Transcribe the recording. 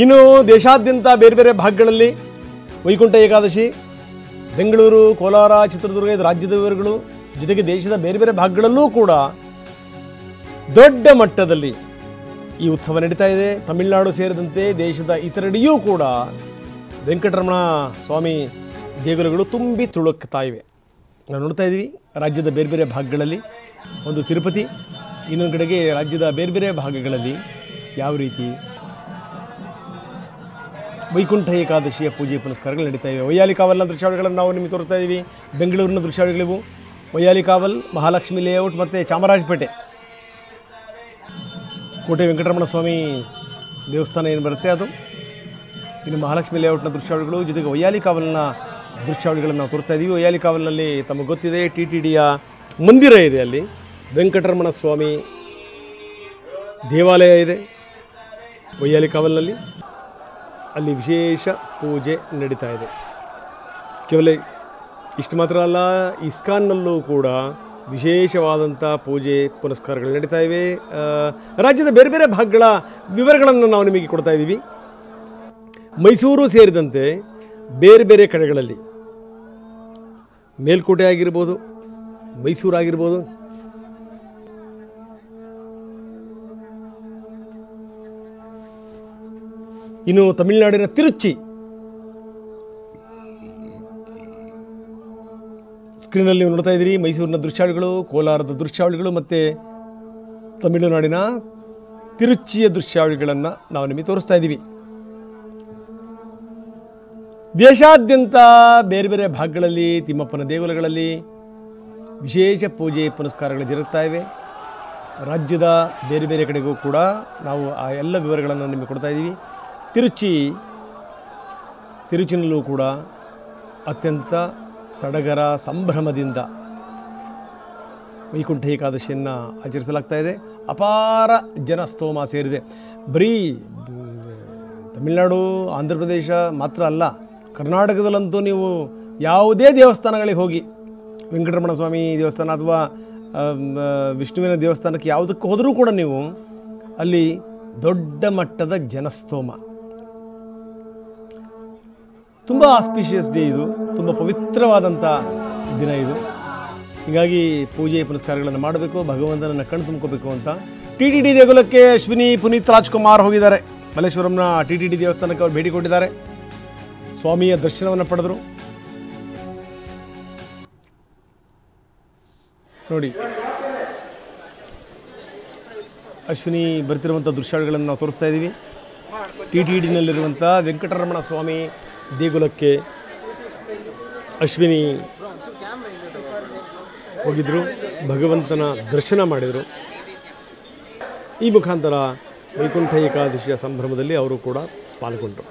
ಇನ್ನು ದೇಶಾದ್ಯಂತ ಬೇರೆ ಬೇರೆ ಭಾಗಗಳಲ್ಲಿ ವೈಕುಂಠ ಏಕಾದಶಿ ಬೆಂಗಳೂರು, ಕೋಲಾರ, ಚಿತ್ರದುರ್ಗ ಇದು ರಾಜ್ಯದ ವಿವರಗಳು, ಜೊತೆಗೆ ದೇಶದ ಬೇರೆ ಬೇರೆ ಭಾಗಗಳಲ್ಲೂ ಕೂಡ ದೊಡ್ಡ ಮಟ್ಟದಲ್ಲಿ ಈ ಉತ್ಸವ ನಡೀತಾ ಇದೆ. ತಮಿಳುನಾಡು ಸೇರಿದಂತೆ ದೇಶದ ಇತರೆಡೆಯೂ ಕೂಡ ವೆಂಕಟರಮಣ ಸ್ವಾಮಿ ದೇಗುಲಗಳು ತುಂಬಿ ತುಳುಕ್ತಾ ಇವೆ. ನಾವು ನೋಡ್ತಾ ಇದ್ದೀವಿ ರಾಜ್ಯದ ಬೇರೆ ಬೇರೆ ಭಾಗಗಳಲ್ಲಿ, ಒಂದು ತಿರುಪತಿ, ಇನ್ನೊಂದು ಕಡೆಗೆ ರಾಜ್ಯದ ಬೇರೆ ಬೇರೆ ಭಾಗಗಳಲ್ಲಿ ಯಾವ ರೀತಿ ವೈಕುಂಠ ಏಕಾದಶಿಯ ಪೂಜೆ ಪುನಸ್ಕಾರಗಳು ನಡೀತಾ ಇವೆ. ವೈಯಾಲಿ ಕಾವಲ್ನ ದೃಶ್ಯಾವಳಿಗಳನ್ನು ನಾವು ನಿಮಗೆ ತೋರಿಸ್ತಾ ಇದ್ದೀವಿ. ಬೆಂಗಳೂರಿನ ದೃಶ್ಯಾವಳಿಗಳಿವು. ವೈಯಾಲಿ ಕಾವಲ್, ಮಹಾಲಕ್ಷ್ಮಿ ಲೇಔಟ್ ಮತ್ತು ಚಾಮರಾಜಪೇಟೆ ಕೋಟೆ ವೆಂಕಟರಮಣ ಸ್ವಾಮಿ ದೇವಸ್ಥಾನ ಏನು ಬರುತ್ತೆ ಅದು. ಇನ್ನು ಮಹಾಲಕ್ಷ್ಮಿ ಲೇಔಟ್ನ ದೃಶ್ಯಾವಳಿಗಳು, ಜೊತೆಗೆ ವೈಯಾಲಿ ಕಾವಲ್ನ ದೃಶ್ಯಾವಳಿಗಳನ್ನು ನಾವು ತೋರಿಸ್ತಾ ಇದ್ದೀವಿ. ವೈಯಾಲಿ ಕಾವಲ್ನಲ್ಲಿ ತಮಗೆ ಗೊತ್ತಿದೆ TTDಯ ಮಂದಿರ ಇದೆ, ಅಲ್ಲಿ ವೆಂಕಟರಮಣ ಸ್ವಾಮಿ ದೇವಾಲಯ ಇದೆ ವೈಯಾಲಿ ಕಾವಲ್ನಲ್ಲಿ. ಅಲ್ಲಿ ವಿಶೇಷ ಪೂಜೆ ನಡೀತಾ ಇದೆ. ಕೇವಲ ಇಷ್ಟು ಮಾತ್ರ ಅಲ್ಲ, ಇಸ್ಕಾನ್ನಲ್ಲೂ ಕೂಡ ವಿಶೇಷವಾದಂಥ ಪೂಜೆ ಪುನಸ್ಕಾರಗಳು ನಡೀತಾ ಇವೆ. ರಾಜ್ಯದ ಬೇರೆ ಬೇರೆ ಭಾಗಗಳ ವಿವರಗಳನ್ನು ನಾವು ನಿಮಗೆ ಕೊಡ್ತಾ ಇದ್ದೀವಿ. ಮೈಸೂರು ಸೇರಿದಂತೆ ಬೇರೆ ಬೇರೆ ಕಡೆಗಳಲ್ಲಿ, ಮೇಲ್ಕೋಟೆ ಆಗಿರ್ಬೋದು, ಮೈಸೂರು ಆಗಿರ್ಬೋದು, ಇನ್ನು ತಮಿಳುನಾಡಿನ ತಿರುಚಿ, ಸ್ಕ್ರೀನಲ್ಲಿ ನೀವು ನೋಡ್ತಾ ಇದ್ದೀರಿ ಮೈಸೂರಿನ ದೃಶ್ಯಾವಳಿಗಳು, ಕೋಲಾರದ ದೃಶ್ಯಾವಳಿಗಳು ಮತ್ತು ತಮಿಳುನಾಡಿನ ತಿರುಚಿಯ ದೃಶ್ಯಾವಳಿಗಳನ್ನು ನಾವು ನಿಮಗೆ ತೋರಿಸ್ತಾ ಇದ್ದೀವಿ. ದೇಶಾದ್ಯಂತ ಬೇರೆ ಬೇರೆ ಭಾಗಗಳಲ್ಲಿ ತಿಮ್ಮಪ್ಪನ ದೇಗುಲಗಳಲ್ಲಿ ವಿಶೇಷ ಪೂಜೆ ಪುನಸ್ಕಾರಗಳು ಜರುಗ್ತಾ ಇವೆ. ರಾಜ್ಯದ ಬೇರೆ ಬೇರೆ ಕಡೆಗೂ ಕೂಡ ನಾವು ಆ ಎಲ್ಲ ವಿವರಗಳನ್ನು ನಿಮಗೆ ಕೊಡ್ತಾ ಇದ್ದೀವಿ. ತಿರುಚಿನಲ್ಲೂ ಕೂಡ ಅತ್ಯಂತ ಸಡಗರ ಸಂಭ್ರಮದಿಂದ ವೈಕುಂಠ ಏಕಾದಶಿಯನ್ನು ಆಚರಿಸಲಾಗ್ತಾ ಇದೆ. ಅಪಾರ ಜನಸ್ತೋಮ ಸೇರಿದೆ. ಬರೀ ತಮಿಳುನಾಡು, ಆಂಧ್ರ ಪ್ರದೇಶ ಮಾತ್ರ ಅಲ್ಲ, ಕರ್ನಾಟಕದಲ್ಲಂತೂ ನೀವು ಯಾವುದೇ ದೇವಸ್ಥಾನಗಳಿಗೆ ಹೋಗಿ, ವೆಂಕಟರಮಣ ಸ್ವಾಮಿ ದೇವಸ್ಥಾನ ಅಥವಾ ವಿಷ್ಣುವಿನ ದೇವಸ್ಥಾನಕ್ಕೆ ಯಾವುದಕ್ಕೆ ಹೋದರೂ ಕೂಡ ನೀವು ಅಲ್ಲಿ ದೊಡ್ಡ ಮಟ್ಟದ ಜನಸ್ತೋಮ. ತುಂಬ ಆಸ್ಪಿಷಿಯಸ್ ಡೇ ಇದು, ತುಂಬ ಪವಿತ್ರವಾದಂಥ ದಿನ ಇದು. ಹೀಗಾಗಿ ಪೂಜೆ ಪುನಸ್ಕಾರಗಳನ್ನು ಮಾಡಬೇಕು, ಭಗವಂತನನ್ನು ಕಣ್ಣು ತುಂಬ್ಕೋಬೇಕು ಅಂತ TTD ದೇಗುಲಕ್ಕೆ ಅಶ್ವಿನಿ ಪುನೀತ್ ರಾಜ್ಕುಮಾರ್ ಹೋಗಿದ್ದಾರೆ. ಮಲ್ಲೇಶ್ವರಂನ TTD ದೇವಸ್ಥಾನಕ್ಕೆ ಅವರು ಭೇಟಿ ಕೊಟ್ಟಿದ್ದಾರೆ. ಸ್ವಾಮಿಯ ದರ್ಶನವನ್ನು ಪಡೆದರು. ನೋಡಿ, ಅಶ್ವಿನಿ ಬರ್ತಿರುವಂಥ ದೃಶ್ಯಾವಳಿಗಳನ್ನು ನಾವು ತೋರಿಸ್ತಾ ಇದ್ದೀವಿ. TTDನಲ್ಲಿರುವಂಥ ವೆಂಕಟರಮಣ ಸ್ವಾಮಿ ದೇಗುಲಕ್ಕೆ ಅಶ್ವಿನಿ ಹೋಗಿದ್ದರು, ಭಗವಂತನ ದರ್ಶನ ಮಾಡಿದರು. ಈ ಮುಖಾಂತರ ವೈಕುಂಠ ಏಕಾದಶಿಯ ಸಂಭ್ರಮದಲ್ಲಿ ಅವರು ಕೂಡ ಪಾಲ್ಗೊಂಡರು.